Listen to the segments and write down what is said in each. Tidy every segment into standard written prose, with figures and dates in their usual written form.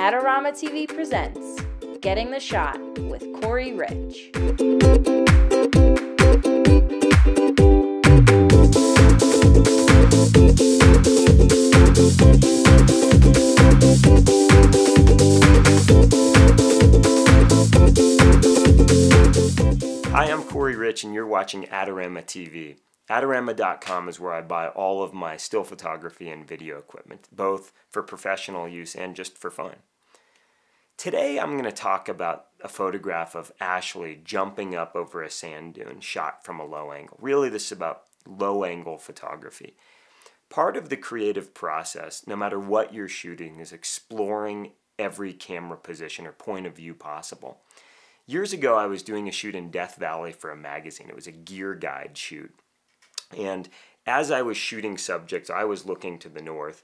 AdoramaTV presents Getting the Shot with Corey Rich. Hi, I'm Corey Rich and you're watching AdoramaTV. Adorama.com is where I buy all of my still photography and video equipment, both for professional use and just for fun. Today I'm going to talk about a photograph of Ashley jumping up over a sand dune shot from a low angle. Really, this is about low angle photography. Part of the creative process, no matter what you're shooting, is exploring every camera position or point of view possible. Years ago, I was doing a shoot in Death Valley for a magazine. It was a gear guide shoot. And as I was shooting subjects, I was looking to the north,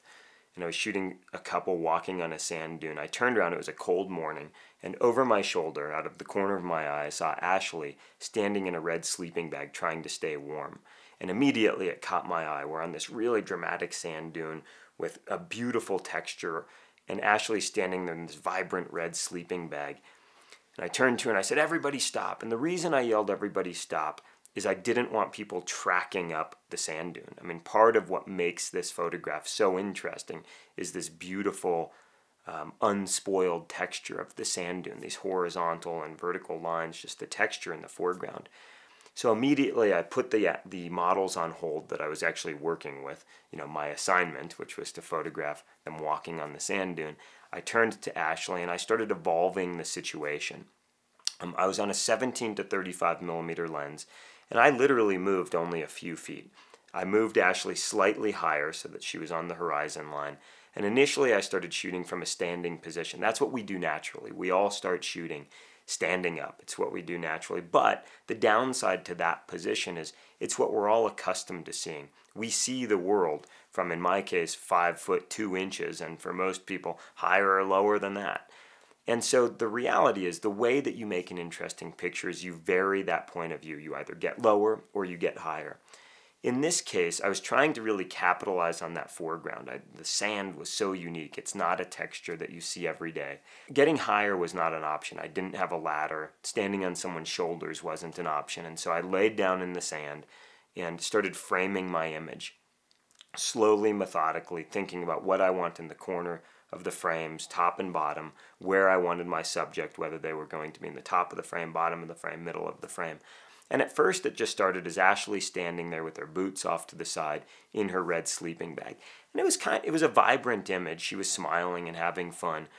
and I was shooting a couple walking on a sand dune. I turned around, it was a cold morning, and over my shoulder, out of the corner of my eye, I saw Ashley standing in a red sleeping bag trying to stay warm. And immediately it caught my eye. We're on this really dramatic sand dune with a beautiful texture, and Ashley standing there in this vibrant red sleeping bag. And I turned to her and I said, "Everybody stop." And the reason I yelled, "Everybody stop," is I didn't want people tracking up the sand dune. I mean, part of what makes this photograph so interesting is this beautiful, unspoiled texture of the sand dune, these horizontal and vertical lines, just the texture in the foreground. So immediately I put the models on hold that I was actually working with, my assignment, which was to photograph them walking on the sand dune. I turned to Ashley and I started evolving the situation. I was on a 17 to 35 millimeter lens, and I literally moved only a few feet. I moved Ashley slightly higher so that she was on the horizon line. And initially I started shooting from a standing position. That's what we do naturally. We all start shooting standing up. It's what we do naturally. But the downside to that position is it's what we're all accustomed to seeing. We see the world from, in my case, 5 foot 2 inches, and for most people, higher or lower than that. And so the reality is the way that you make an interesting picture is you vary that point of view. You either get lower or you get higher. In this case, I was trying to really capitalize on that foreground. The sand was so unique. It's not a texture that you see every day. Getting higher was not an option. I didn't have a ladder. Standing on someone's shoulders wasn't an option. And so I laid down in the sand and started framing my image, slowly, methodically, thinking about what I want in the corner of the frames, top and bottom, where I wanted my subject, whether they were going to be in the top of the frame, bottom of the frame, middle of the frame. And at first it just started as Ashley standing there with her boots off to the side in her red sleeping bag. And it was a vibrant image. She was smiling and having fun.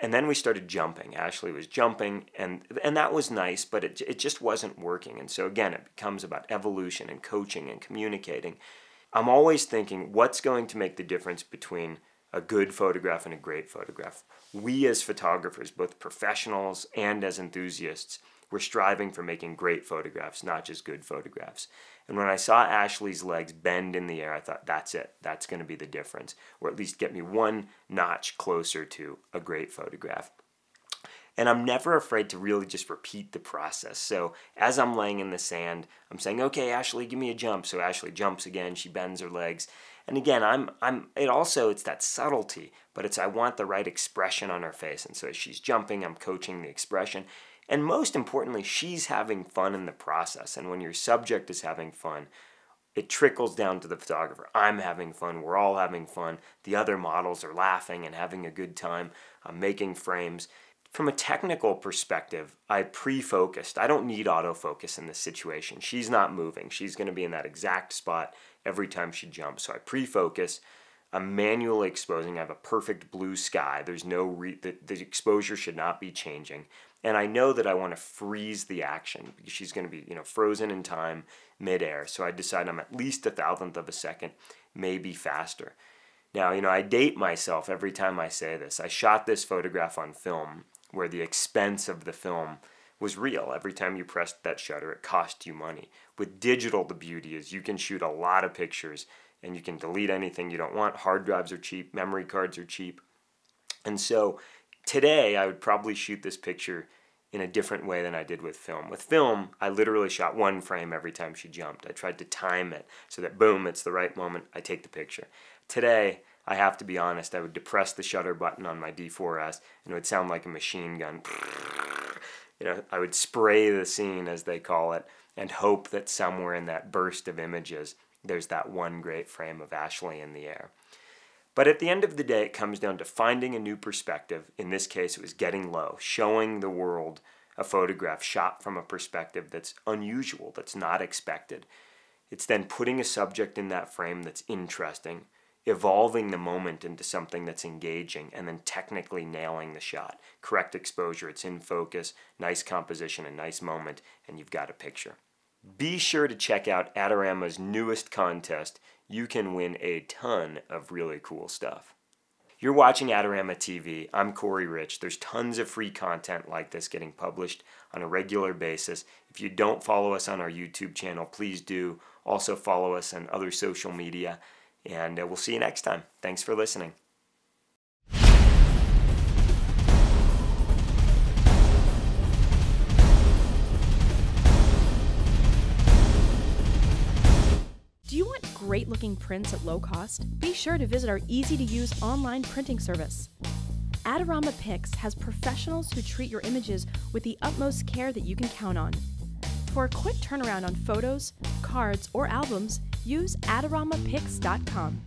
And then we started jumping. Ashley was jumping, and that was nice, but it just wasn't working. And so again, it becomes about evolution and coaching and communicating. I'm always thinking, what's going to make the difference between a good photograph and a great photograph? We as photographers, both professionals and as enthusiasts, we're striving for making great photographs, not just good photographs. And when I saw Ashley's legs bend in the air, I thought, that's it. That's going to be the difference, or at least get me one notch closer to a great photograph. And I'm never afraid to really just repeat the process. So as I'm laying in the sand, I'm saying, "Okay, Ashley, give me a jump." So Ashley jumps again, she bends her legs. And again, it's that subtlety, but I want the right expression on her face. And so as she's jumping, I'm coaching the expression. And most importantly, she's having fun in the process. And when your subject is having fun, it trickles down to the photographer. I'm having fun, we're all having fun. The other models are laughing and having a good time. I'm making frames. From a technical perspective, I pre-focused. I don't need autofocus in this situation. She's not moving. She's going to be in that exact spot every time she jumps. So I pre-focus. I'm manually exposing. I have a perfect blue sky. There's the exposure should not be changing. And I know that I want to freeze the action because she's going to be, frozen in time, midair. So I decide I'm at least 1,000th of a second, maybe faster. Now, I date myself every time I say this. I shot this photograph on film where the expense of the film was real. Every time you pressed that shutter, it cost you money. With digital, the beauty is you can shoot a lot of pictures and you can delete anything you don't want. Hard drives are cheap, memory cards are cheap. And so today I would probably shoot this picture in a different way than I did with film. With film, I literally shot one frame every time she jumped. I tried to time it so that boom, it's the right moment, I take the picture. Today, I have to be honest, I would depress the shutter button on my D4S and it would sound like a machine gun. I would spray the scene, as they call it, and hope that somewhere in that burst of images there's that one great frame of Ashley in the air. But at the end of the day, it comes down to finding a new perspective. In this case, it was getting low, showing the world a photograph shot from a perspective that's unusual, that's not expected. It's then putting a subject in that frame that's interesting, evolving the moment into something that's engaging, and then technically nailing the shot. Correct exposure, it's in focus, nice composition, a nice moment, and you've got a picture. Be sure to check out Adorama's newest contest. You can win a ton of really cool stuff. You're watching Adorama TV. I'm Corey Rich. There's tons of free content like this getting published on a regular basis. If you don't follow us on our YouTube channel, please do. Also follow us on other social media. And we'll see you next time. Thanks for listening. Do you want great-looking prints at low cost? Be sure to visit our easy-to-use online printing service. Adorama Pix has professionals who treat your images with the utmost care that you can count on. For a quick turnaround on photos, cards, or albums, use AdoramaPix.com.